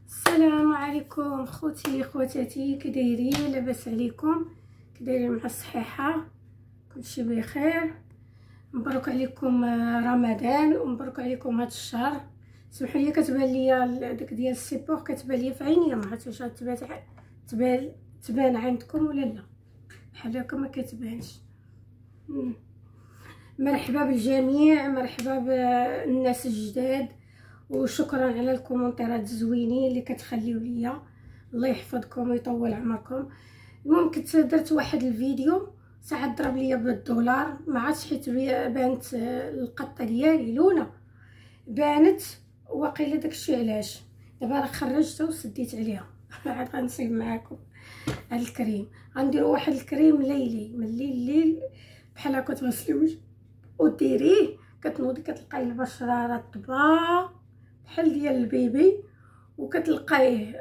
السلام عليكم خوتي خواتاتي، كي دايرين؟ لاباس عليكم؟ كي دايرين مع الصحيحه؟ كلشي بخير. مبروك عليكم رمضان ومبروك عليكم هذا الشهر. سمحوا لي كتبان ليا داك ديال السيبور كتبان ليا في عينيا، ما عرفتش واش تبان عندكم ولا لا. بحال هكا ما كتبانش. مرحبا بالجميع، مرحبا بالناس الجداد، وشكرا على الكومنتات الزوينين اللي كتخليو ليا. الله يحفظكم ويطول عمركم. ممكن درت واحد الفيديو ساعه ضرب ليا بالدولار، ما عادش حيت بانت القطه ديالي لونا بانت وقيله داكشي علاش. دابا راه خرجتها وسديت عليها. عاد غنصيب معاكم هاد الكريم. غنديروا واحد الكريم ليلي من الليل بحال هكا تغسلوه وديريه، كتنوضي كتلقاي البشره رطبه بحال ديال البيبي، وكتلقايه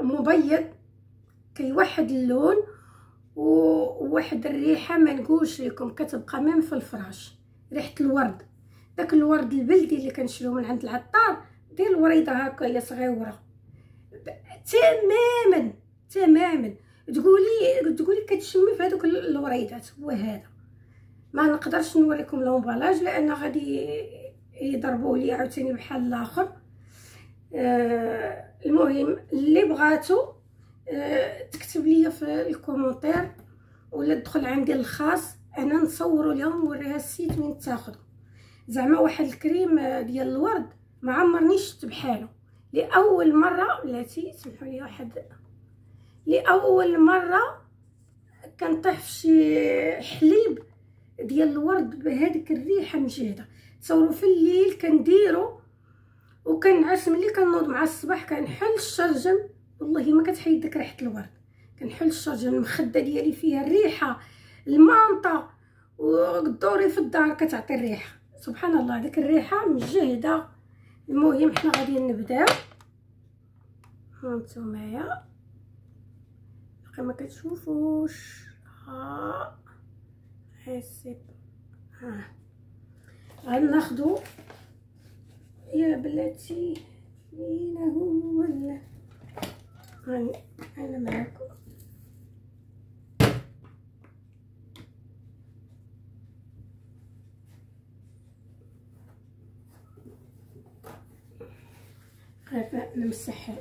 مبيض كيوحد اللون وواحد الريحه ما نقولش لكم، كتبقى ميم في الفراش ريحه الورد. داك الورد البلدي اللي كنشريو من عند العطار، دير الوريده هكا هي صغيره تماما تقولي كتشمي في هذوك الوريدات. هو هذا ما نقدرش نوريكم لومبالاج لان غادي يضربوا لي عاوتاني بحال الاخر. المهم اللي بغاتو تكتب لي في الكومونتير ولا تدخل عندي الخاص، انا نصوروا لهم نوريها السيت وين تاخذوا. زعما واحد الكريم ديال الورد ما عمرني شفت بحالو، لاول مره بلاتي سمحوا لي لاول مره كنطيح في شي حليب ديال الورد بهذيك الريحه مجهده. تصوروا في الليل كنديرو وكنعس، ملي كنوض مع الصباح كنحل الشرجم، والله ما كتحيد ديك ريحه الورد. كنحل الشرجم، المخده ديالي فيها الريحه، المانطه ودوري في الدار كتعطي الريحه. سبحان الله ديك الريحه مجهده. المهم حنا غادي نبداو. هانتومايا باقي ما كتشوفوش. حسب غناخدو يا بلاتي فينا هو ولا انا معاكم. غير نمسح،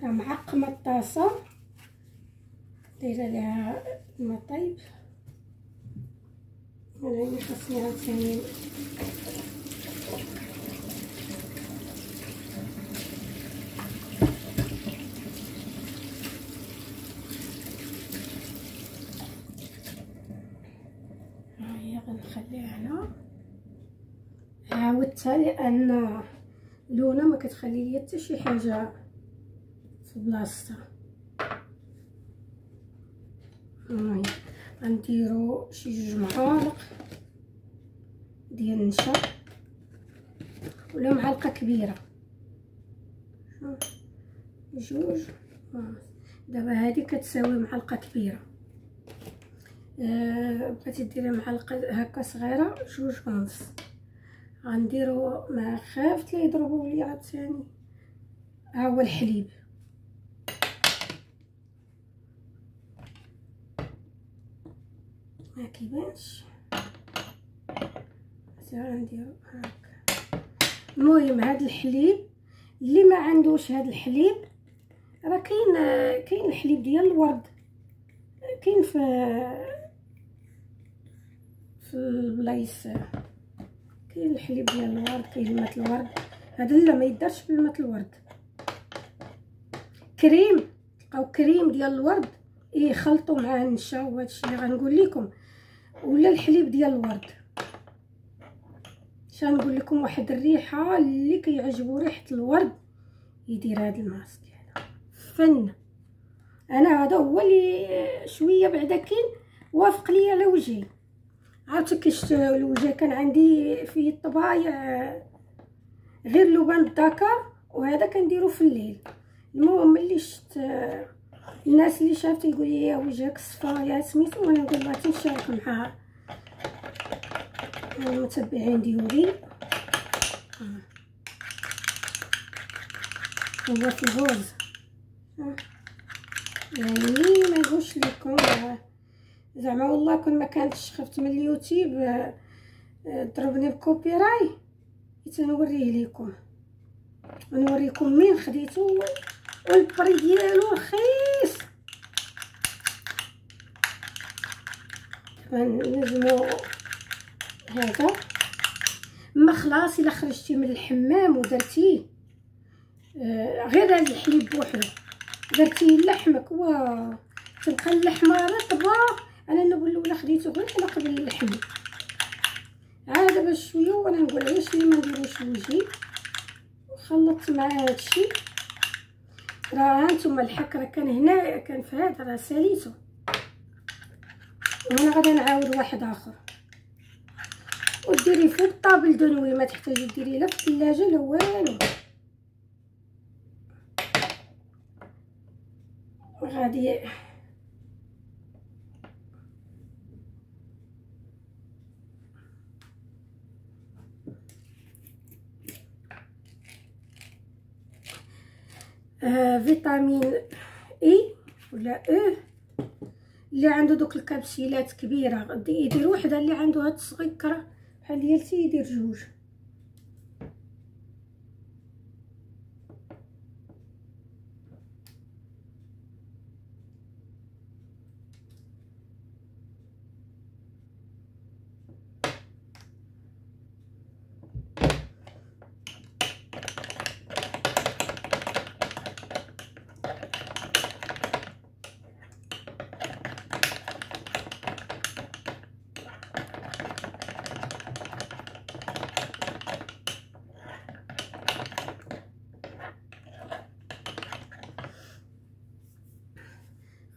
راه معقمه الطاسه دايره لها الماء طيب. انا خاصني عاوتاني هي غنخليها هنا. عاودتها لان لونا ما كتخلي لي حتى شي حاجه في بلاصتها. غنديرو شي 2 معالق ديال النشا ولا معلقه كبيره، 2. دابا هذه كتساوي معلقه كبيره. بغيتي ديري معلقه هكا صغيره 2.5. غنديرو ما خافت لا يضربوا لي عاوتاني. ها هو الحليب، ما كيبانش غنديرو هكا. المهم هاد الحليب اللي ما عندوش هاد الحليب، راه كاين الحليب ديال الورد، كاين في البلايص، كاين الحليب ديال الورد، كاين الماء الورد. هذا لا ما يدارش بالماء الورد. كريم، تلقاو كريم ديال الورد يخلطوا معاه النشا وهادشي اللي غنقول لكم، ولا الحليب ديال الورد. شنو نقول لكم، واحد الريحه اللي كيعجبو ريحه الورد يدير هذا الماس ديالها فن. انا هذا هو اللي شويه بعدا كاين وافق ليا على وجهي. عرفتي كيش الوجه كان عندي فيه الطبايع غير لبان الدكر، وهذا كنديرو في الليل. المهم ملي شفت الناس اللي شافت يقول لي يا وجهك صفا يا سميتو، وانا نقول بغيت نشارك مع المتبعين ديالي. هو في الغوز. يعني ما نقولش لكم زعما والله كون ما كانتش خفت من اليوتيوب ضربني بكوبي راي تنوريه لكم ونوريكم مين خديته والبري ديالو رخيص. نجمو هذا ما خلاص الا خرجتي من الحمام ودرتيه غير الحليب بوحدو درتيه لحمك تبقى اللحمه رطبه. انا نقول له خديته غير على قبل اللحم عاد باش شويه وانا نقول علاش لي ما نديروش لوجهي وخلطت مع هادشي. راه هانتوما الحك راه كان هنا كان في هذا راه ساليته وانا غادي نعاود واحد اخر. وديري فوق الطابل دونوي ما تحتاجي ديري لا في الثلاجه لا والو. غادي فيتامين اي ولا او اللي عنده دوك الكبسيلات كبيره يدير وحده، اللي عنده هاد الصغيره بحال ديالتي يدير جوج.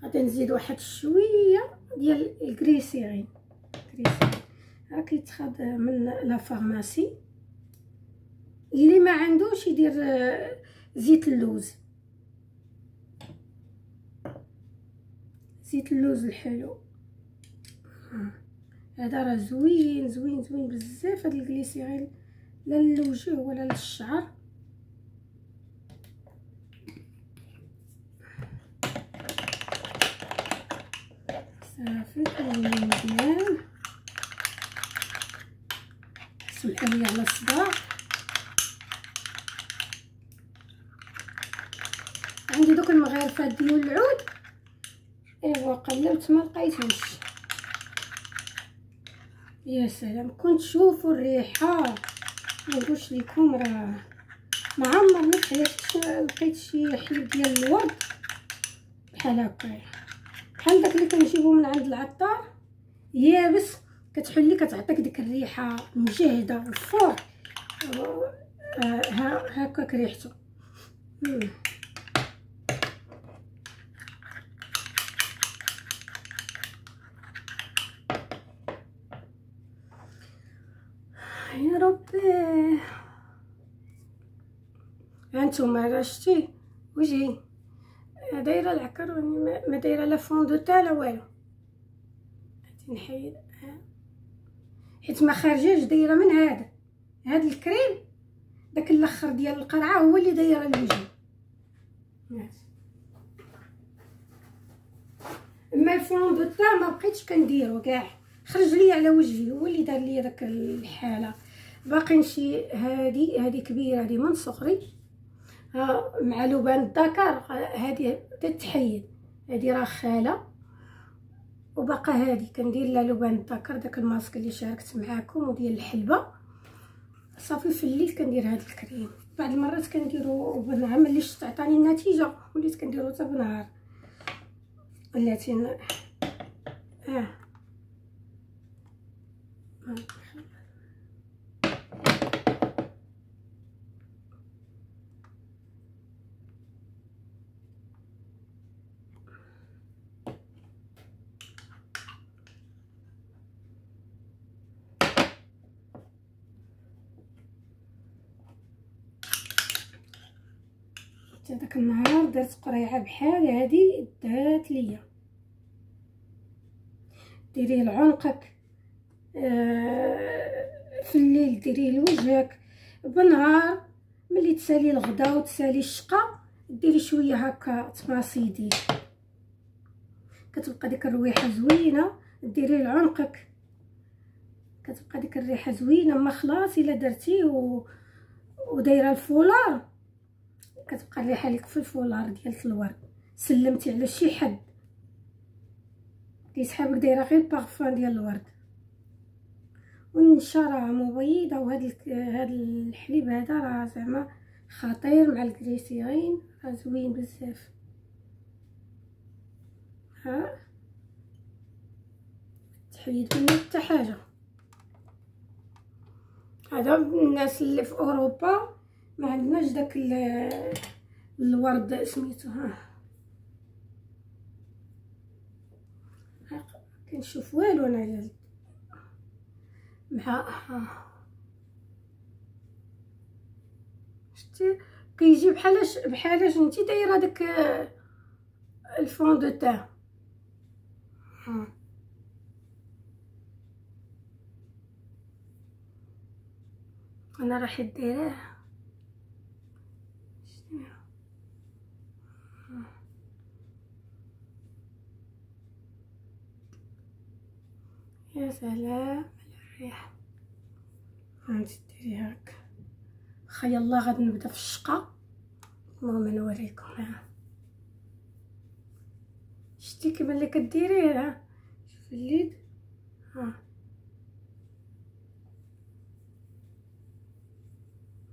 غادي نزيد واحد شويه ديال الكريسيرين. راه كيتخاد من لا فارماسي. اللي ما عندوش يدير زيت اللوز، زيت اللوز الحلو هذا راه زوين زوين زوين بزاف. هاد الكليسيرين لا للوجه ولا للشعر. صافي كنولي مزيان سمحولي على الصداع. عندي دوك المغارفات ديال العود ايوا قلبت ما لقيتهمش. يا سلام كنت تشوفوا الريحه ما نقولش لكم راه ما عمرني في حياتي لقيت شي حليب ديال الورد بحال هكا، بحال داك اللي كنجيبو من عند العطار يابس كتحلي كتعطيك ديك الريحه مجهده والفور هكاك ريحته. يا ربي هانتوما راه شتي وجهي دايره العكر ما دايره لا فون دو تا لا والو. غادي نحيد حيت ما خارجاش دايره من هاد الكريم داك الاخر ديال القرعه هو اللي دايره الوجه. اما الفون دو تا ما بقيتش كنديرو كاع خرج ليا على وجهي هو اللي دار ليا داك الحاله. باقي شي هادي كبيره هادي من صغري مع لبان الذكر هادي تتحيد هادي راه خاله. وبقى هادي كندير لها لبان الذكر داك الماسك اللي شاركت معاكم وديال الحلبه. صافي في الليل كندير هاد الكريم. بعض المرات كنديرو بالنهار ملي شفت عطاني النتيجه وليت كنديرو حتى بالنهار ولاتي داك النهار درت قريعه بحال هادي دات ليا. ديريه لعنقك في الليل ديريه لوجهك بالنهار ملي تسالي الغدا وتسالي الشقه ديري شويه هكا تماصيدي، كتبقى ديك الرويحه زوينه. ديريه لعنقك كتبقى ديك الريحه زوينه. ما خلاص الا درتيه ودايره الفولار كتبقى الريحه ليك في الفولار ديال الورد. سلمتي على شي حد كيسحابك دايره غير بارفان ديال الورد. والنشا راه مبيضه، وهاد الحليب هذا راه زعما خطير مع الكريسيرين، راه زوين بزاف. ها تحيد منه حتى حاجه. هذا الناس اللي في اوروبا ما عندناش داك الورد سميتو. ها كنشوف والو انا مع شتي كيجي بحالاش نتي دايره داك الفون دو تان. انا راح دايراه يا سلام على الريحه. هانتي ديري هكا. خيا الله غادي نبدا في الشقه. المهم نوريكم. ها شتي كيما اللي كديريه. ها شوفي اليد. ها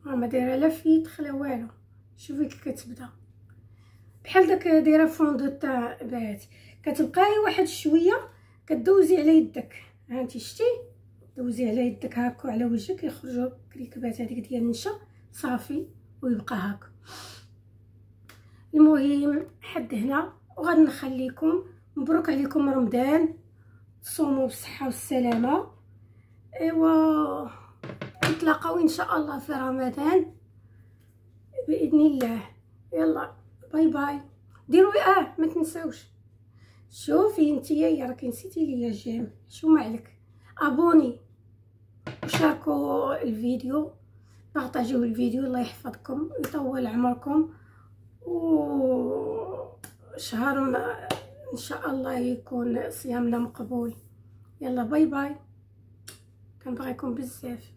ما دايره لا فيتخ لا والو. شوفي كي كتبدا بحال داك دايره فون دو تاع بات. كتبقاي واحد شويه كدوزي على يدك. هانتي شتي دوزي على يدك هكا على وجهك يخرجوا كريكبات هذيك ديال النشا صافي ويبقى هكا. المهم حد هنا وغادي نخليكم. مبروك عليكم رمضان، تصوموا بالصحه والسلامه. ايوا نتلاقاو ان شاء الله في رمضان باذن الله. يلا باي باي. ديروا ما تنساوش. شوفي نتيا يا راكي نسيتي ليا جيم. شو ما عليك ابوني وشاركوا الفيديو، بارطاجيو الفيديو. الله يحفظكم ويطول عمركم، وشهر ان شاء الله يكون صيامنا مقبول. يلا باي باي. كنبغيكم بزاف.